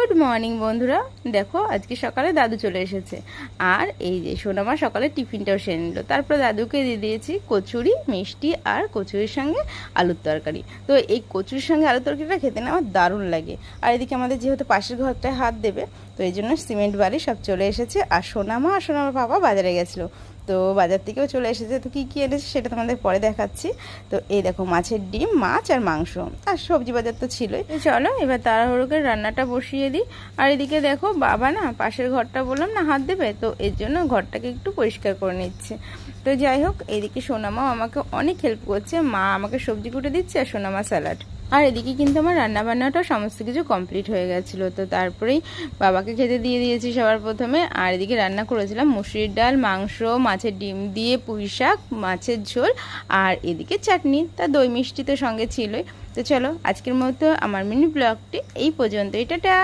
Good morning বন্ধুরা, দেখো আজকে সকালে দাদু চলে এসেছে। আর এই যে সোনামা সকালে টিফিনটাও সেরে নিল। তারপর দাদুকে দিয়ে দিয়েছি কচুরি, মিষ্টি আর কচুরির সঙ্গে আলুর তরকারি। তো এই কচুরির সঙ্গে আলুর তরকারিটা খেতে না আমার দারুণ লাগে। আর এদিকে আমাদের যেহেতু পাশের ঘরটায় হাত দেবে, তো এই জন্য সিমেন্ট বালি সব চলে এসেছে। আর সোনামা আর সোনামার বাবা বাজারে গেছিলো, তো বাজার থেকেও চলে এসেছে। তো কী কী এনেছে সেটা তোমাদের পরে দেখাচ্ছি। তো এই দেখো মাছের ডিম, মাছ আর মাংস, আর সবজি বাজার তো ছিলই। চলো এবার তাড়াহুড়ো করে রান্নাটা বসিয়ে দিই। আর এদিকে দেখো বাবা না পাশের ঘরটা বললাম না হাত দেবে, তো এর জন্য ঘরটাকে একটু পরিষ্কার করে নিচ্ছে। তো যাই হোক, এদিকে সোনামাও আমাকে অনেক হেল্প করছে। মা আমাকে সবজি কুটে দিচ্ছে আর সোনামা স্যালাড। আর এদিকে কিন্তু আমার রান্নাবান্নাটাও সমস্ত কিছু কমপ্লিট হয়ে গেছিলো। তো তারপরেই বাবাকে খেতে দিয়ে দিয়েছি সবার প্রথমে। আর এদিকে রান্না করেছিলাম মুসুরির ডাল, মাংস, মাছের ডিম দিয়ে পুঁই শাক, মাছের ঝোল, আর এদিকে চাটনি, তা দই মিষ্টি তো সঙ্গে ছিলই। তো চলো আজকের মতো আমার মিনি ব্লগটি এই পর্যন্তই, টাটা।